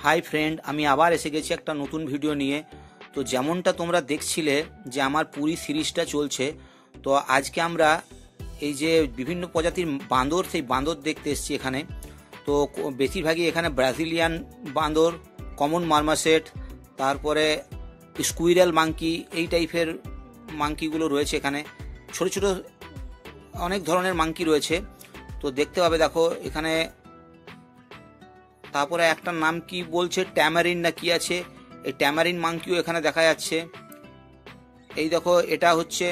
Hi friend, আমি আবার এসে গেছি একটা নতুন ভিডিও নিয়ে। তো যেমনটা তোমরা দেখছিলে যে আমার পুরী সিরিজটা চলছে, তো আজকে আমরা এই যে বিভিন্ন প্রজাতির বাঁদর, সেই বাঁদর দেখতে এসেছি এখানে। তো বেশিরভাগই এখানে ব্রাজিলিয়ান বাঁদর, কমন মার্মাসেট, তারপরে স্কুইরেল মাঙ্কি, এই টাইপের মাঙ্কিগুলো রয়েছে এখানে। ছোট ছোট অনেক ধরনের মাঙ্কি রয়েছে, তো দেখতে পাবে। দেখো এখানে, তারপরে একটা নাম কি বলছে, ট্যামারিন না কি আছে, এই ট্যামারিন মাঙ্কিও এখানে দেখা যাচ্ছে। এই দেখো, এটা হচ্ছে,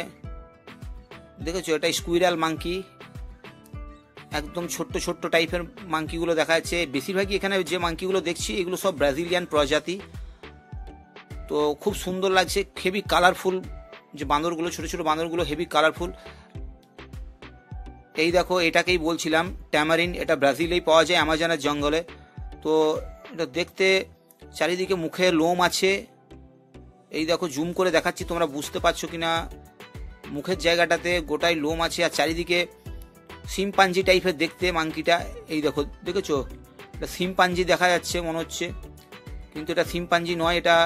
দেখেছো, এটা স্কুইরাল মাঙ্কি, একদম ছোট্ট ছোট্ট টাইপের মাঙ্কিগুলো দেখা যাচ্ছে। বেশিরভাগই এখানে যে মাঙ্কিগুলো দেখছি এগুলো সব ব্রাজিলিয়ান প্রজাতি। তো খুব সুন্দর লাগছে, হেভি কালারফুল যে বাঁদরগুলো, ছোট ছোট বাঁদরগুলো হেভি কালারফুল। এই দেখো, এটাকেই বলছিলাম ট্যামারিন, এটা ব্রাজিলেই পাওয়া যায়, অ্যামাজনের জঙ্গলে। তো এটা দেখতে, চারিদিকে মুখে লোম আছে। এই দেখো, জুম করে দেখাচ্ছি, তোমরা বুঝতে পারছো কিনা, মুখের জায়গাটাতে গোটাই লোম আছে, আর চারিদিকে শিম্পাঞ্জি টাইপের দেখতে মাঙ্কিটা। এই দেখো, দেখেছো, এটা শিম্পাঞ্জি দেখা যাচ্ছে মনে হচ্ছে, কিন্তু এটা শিম্পাঞ্জি নয়, এটা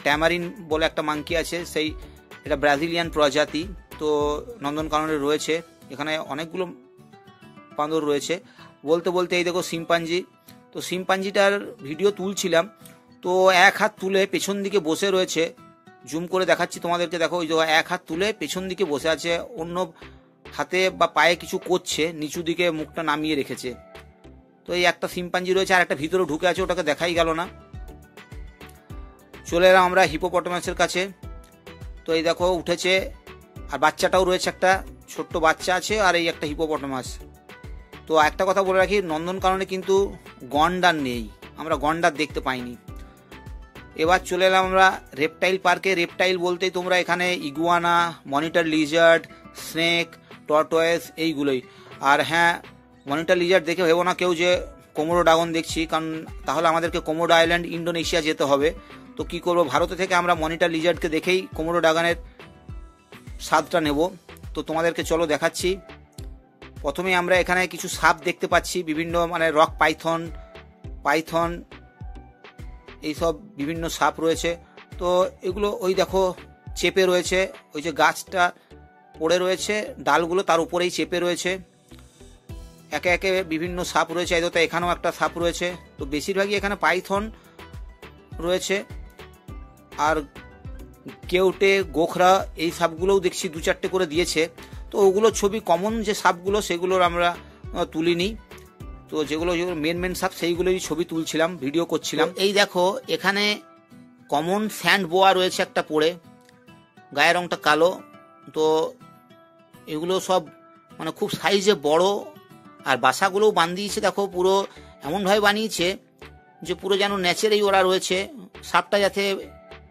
ট্যামারিন বলে একটা মাঙ্কি আছে, সেই এটা ব্রাজিলিয়ান প্রজাতি। তো নন্দনকাননে রয়েছে, এখানে অনেকগুলো বাঁদর রয়েছে। বলতে বলতে এই দেখো শিম্পাঞ্জি। তো শিম্পাঞ্জিটার ভিডিও তুলছিলাম, তো এক হাত তুলে পেছন দিকে বসে রয়েছে। জুম করে দেখাচ্ছি তোমাদেরকে, দেখো ওই যে এক হাত তুলে পেছন দিকে বসে আছে, অন্য হাতে বা পায়ে কিছু করছে, নিচু দিকে মুখটা নামিয়ে রেখেছে। তো এই একটা শিম্পাঞ্জি রয়েছে, আর একটা ভিতরে ঢুকে আছে, ওটাকে দেখাই গেল না। চলে এলাম আমরা হিপোপটেমাসের কাছে। তো এই দেখো উঠেছে, আর বাচ্চাটাও রয়েছে, একটা ছোট্ট বাচ্চা আছে, আর এই একটা হিপোপটেমাস। তো একটা কথা বলে রাখি, নন্দনকাননে কিন্তু গন্ডার নেই, আমরা গন্ডার দেখতে পাইনি। এবার চলে এলাম আমরা রেপটাইল পার্কে। রেপটাইল বলতেই তোমরা এখানে iguana, monitor Lizaad, snake, tortoise, এইগুলোই। আর হ্যাঁ, মনিটর লিজার্ড দেখে ভেবো না কেউ যে কোমোডো ড্রাগন দেখছি, কারণ তাহলে আমাদেরকে কোমোডো আইল্যান্ড, ইন্দোনেশিয়া যেতে হবে। তো কি করবো, ভারত থেকে আমরা মনিটর লিজার্ডকে দেখেই কোমোডো ড্রাগনের স্বাদটা নেব। তো তোমাদেরকে চলো দেখাচ্ছি। প্রথমে আমরা এখানে কিছু সাপ দেখতে পাচ্ছি, বিভিন্ন মানে রক পাইথন এইসব বিভিন্ন সাপ রয়েছে। তো এগুলো ওই দেখো চেপে রয়েছে, ওই যে গাছটা পড়ে রয়েছে ডালগুলো, তার উপরেই চেপে রয়েছে। একে একে বিভিন্ন সাপ রয়েছে, এই তো এখানেও একটা সাপ রয়েছে। তো বেশিরভাগই এখানে পাইথন রয়েছে, আর কেউটে, গোখরা, এই সাপগুলোও দেখছি দু চারটে করে দিয়েছে। তো ওগুলো ছবি, কমন যে সাপগুলো সেগুলোর আমরা তুলিনি। তো যেগুলো মেন সাপ সেইগুলোই ছবি তুলছিলাম, ভিডিও করছিলাম। এই দেখো, এখানে কমন স্যান্ড বোয়া রয়েছে একটা পড়ে, গায়ের রংটা কালো। তো এগুলো সব মানে খুব সাইজে বড়, আর বাসাগুলোও বানিয়েছে দেখো, পুরো এমনভাবে বানিয়েছে যে পুরো যেন ন্যাচারেই ওরা রয়েছে। সাপটা যাতে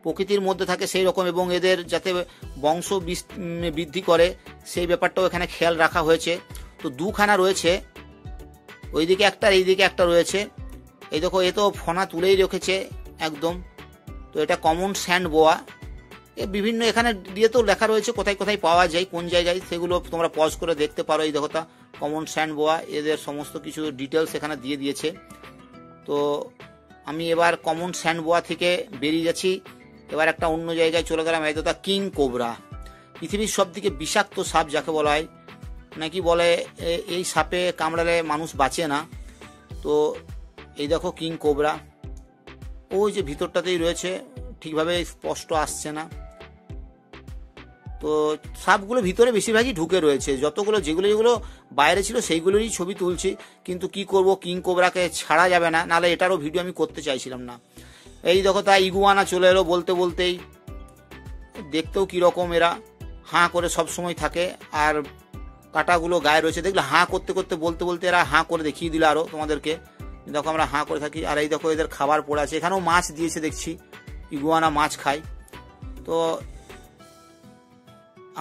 প্রকৃতির মধ্যে থাকে সেই রকম, এবং এদের যাতে বংশ বৃদ্ধি করে সেই ব্যাপারটাও এখানে খেয়াল রাখা হয়েছে। তো দুখানা রয়েছে, ওইদিকে একটা আর এইদিকে একটা রয়েছে। এই দেখো, এ তো ফনা তুলেই রেখেছে একদম। তো এটা কমন স্যান্ড বোয়া। এ বিভিন্ন এখানে দিয়ে তো লেখা রয়েছে কোথায় কোথায় পাওয়া যায়, কোন জায়গায়, সেগুলো তোমরা পজ করে দেখতে পারো। এই দেখো, তা কমন স্যান্ড বোয়া, এদের সমস্ত কিছু ডিটেলস এখানে দিয়ে দিয়েছে। তো আমি এবার কমন স্যান্ড বোয়া থেকে বেরিয়ে যাচ্ছি, এবার একটা অন্য জায়গায় চলে গেলাম। এই তো তা কিং কোবরা, পৃথিবীর সব থেকে বিষাক্ত সাপ যাকে বলা হয়, নাকি বলে এই সাপে কামড়ালে মানুষ বাঁচে না। তো এই দেখো কিং কোবরা, ওই যে ভিতরটাতেই রয়েছে, ঠিকভাবে স্পষ্ট আসছে না। তো সাপগুলো ভিতরে বেশিরভাগই ঢুকে রয়েছে, যতগুলো যেগুলো বাইরে ছিল সেইগুলোরই ছবি তুলছি। কিন্তু কি করব, কিং কোবরাকে ছাড়া যাবে না, নাহলে এটারও ভিডিও আমি করতে চাইছিলাম না। এই দেখো, তা ইগুয়ানা চলে এলো বলতে বলতেই। দেখতেও কীরকম, এরা হাঁ করে সব সময় থাকে, আর কাঁটাগুলো গায়ে রয়েছে। দেখলে হাঁ করতে করতে বলতে বলতে এরা হাঁ করে দেখিয়ে দিল আরও তোমাদেরকে। দেখো, আমরা হাঁ করে থাকি। আর এই দেখো, এদের খাবার পড়ে আছে, এখানেও মাছ দিয়েছে দেখছি, ইগুয়ানা মাছ খায়। তো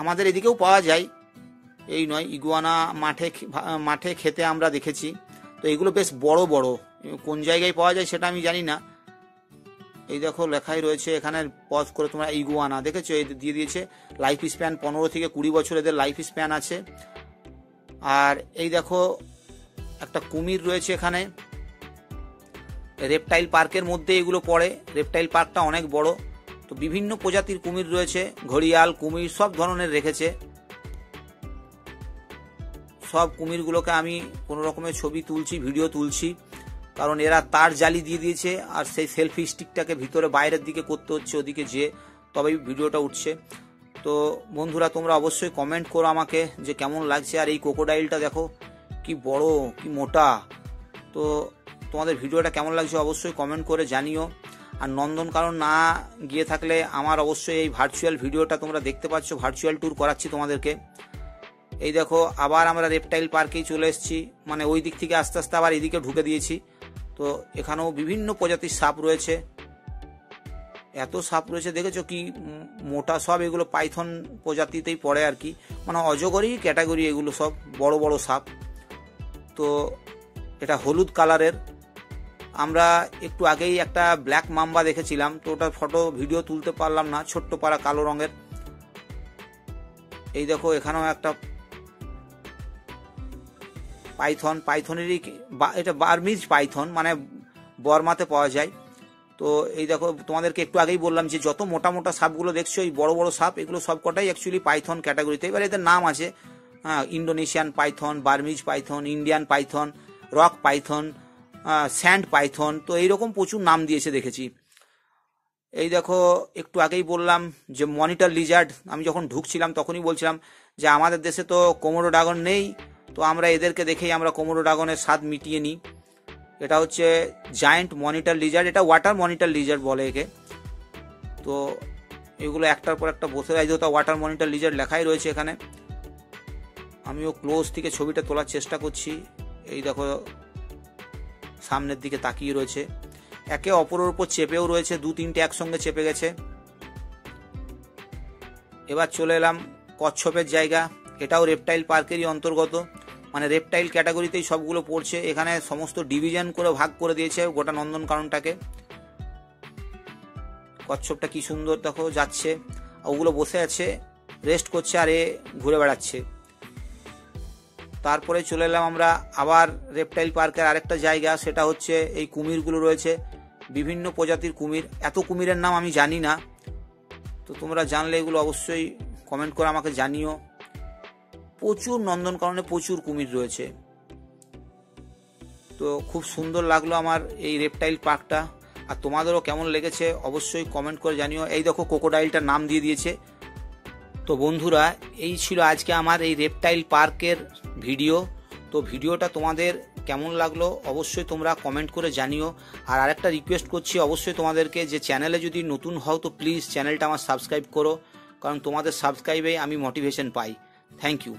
আমাদের এদিকেও পাওয়া যায়, এই নয়, ইগুয়ানা মাঠে খেতে আমরা দেখেছি। তো এগুলো বেশ বড় বড়, কোন জায়গায় পাওয়া যায় সেটা আমি জানি না। এই দেখো লেখাই রয়েছে এখানে, পজ করে তোমরা ইগুয়ানা দেখেছো, এই দিয়ে দিয়েছে লাইফ স্প্যান 15 থেকে 20 বছর এদের লাইফ স্প্যান আছে। আর এই দেখো, একটা কুমির রয়েছে এখানে, রেপটাইল পার্কের মধ্যে এগুলো পড়ে। রেপটাইল পার্কটা অনেক বড়, তো বিভিন্ন প্রজাতির কুমির রয়েছে, ঘড়িয়াল, কুমির সব ধরনের রেখেছে। সব কুমিরগুলোকে আমি কোনো রকমের ছবি তুলছি, ভিডিও তুলছি, কারণ এরা তার জালি দিয়ে দিয়েছে, আর সেই সেলফি স্টিকটাকে ভিতরে বাইরের দিকে করতে হচ্ছে ওদিকে যে, তবেই ভিডিওটা উঠছে। তো বন্ধুরা তোমরা অবশ্যই কমেন্ট করো আমাকে যে কেমন লাগছে। আর এই ক্রোকোডাইলটা দেখো কি বড়, কি মোটা। তো তোমাদের ভিডিওটা কেমন লাগছে অবশ্যই কমেন্ট করে জানিও। আর নন্দনকানন না গিয়ে থাকলে আমার অবশ্যই এই ভার্চুয়াল ভিডিওটা তোমরা দেখতে পাচ্ছ, ভার্চুয়াল ট্যুর করাচ্ছি তোমাদেরকে। এই দেখো আবার আমরা রেপটাইল পার্কেই চলে এসেছি, মানে ওই দিক থেকে আস্তে আস্তে আবার এদিকে ঢুকে দিয়েছি। তো এখানেও বিভিন্ন প্রজাতির সাপ রয়েছে, এত সাপ রয়েছে দেখেছো কি মোটা সব। এগুলো পাইথন প্রজাতিতেই পড়ে আর কি, মানে অজগরই ক্যাটাগরি এগুলো সব, বড় বড় সাপ। তো এটা হলুদ কালারের। আমরা একটু আগেই একটা ব্ল্যাক মাম্বা দেখেছিলাম, তো ওটার ফটো ভিডিও তুলতে পারলাম না, ছোট্ট পাড়া কালো রঙের। এই দেখো এখানেও একটা পাইথন, পাইথনেরই এটা বার্মিজ পাইথন, মানে বর্মাতে পাওয়া যায়। তো এই দেখো তোমাদেরকে একটু আগেই বললাম যে যত মোটা মোটা সাপগুলো দেখছো, এই বড় বড় সাপ, এগুলো সবকটাই অ্যাকচুয়ালি পাইথন ক্যাটাগরিতে। এবার এদের নাম আছে, হ্যাঁ, Indonesian python, Burmese python, Indian python, rock python, sand python, তো এইরকম প্রচুর নাম দিয়েছে দেখেছি। এই দেখো একটু আগেই বললাম যে মনিটর লিজার্ড, আমি যখন ঢুকছিলাম তখনই বলছিলাম যে আমাদের দেশে তো কোমোডো ড্রাগন নেই, তো আমরা এদেরকে দেখেই আমরা কোমোডো ড্রাগনের স্বাদ মিটিয়ে নিই। এটা হচ্ছে জায়েন্ট মনিটর লিজার্ড, এটা ওয়াটার মনিটর লিজার্ড বলে একে। তো এগুলো একটার পর একটা বসে যায়, যেহেতু ওয়াটার মনিটর লিজার্ড লেখাই রয়েছে এখানে। আমিও ক্লোজ থেকে ছবিটা তোলার চেষ্টা করছি। এই দেখো সামনের দিকে তাকিয়ে রয়েছে, একে অপরের উপর চেপেও রয়েছে, দু তিনটে একসঙ্গে চেপে গেছে। এবার চলে এলাম কচ্ছপের জায়গা, এটাও রেপটাইল পার্কেরই অন্তর্গত, মানে রেপটাইল ক্যাটাগরিতেই সবগুলো পড়ছে। এখানে সমস্ত ডিভিশন করে ভাগ করে দিয়েছে গোটা নন্দনকাননটাকে। কচ্ছপটা কি সুন্দর দেখো যাচ্ছে, ওগুলো বসে আছে রেস্ট করছে, আর এ ঘুরে বেড়াচ্ছে। তারপরে চলে এলাম আমরা আবার রেপটাইল পার্কের আরেকটা জায়গা, সেটা হচ্ছে এই কুমিরগুলো রয়েছে, বিভিন্ন প্রজাতির কুমির। এত কুমিরের নাম আমি জানি না, তো তোমরা জানলে এগুলো অবশ্যই কমেন্ট করে আমাকে জানিও। প্রচুর নন্দনকাননে প্রচুর কুমির রয়েছে। তো খুব সুন্দর লাগলো আমার এই রেপটাইল পার্কটা, আর তোমাদেরও কেমন লেগেছে অবশ্যই কমেন্ট করে জানিও। এই দেখো ক্রোকোডাইলটার নাম দিয়ে দিয়েছে। তো বন্ধুরা এই ছিল আজকে আমার এই রেপটাইল পার্কের ভিডিও। তো ভিডিওটা তোমাদের কেমন লাগলো অবশ্যই তোমরা কমেন্ট করে জানিও। আর আরেকটা রিকোয়েস্ট করছি অবশ্যই তোমাদেরকে, যে চ্যানেলে যদি নতুন হও তো প্লিজ চ্যানেলটা আমার সাবস্ক্রাইব করো, কারণ তোমাদের সাবস্ক্রাইবে আমি মোটিভেশন পাই। Thank you.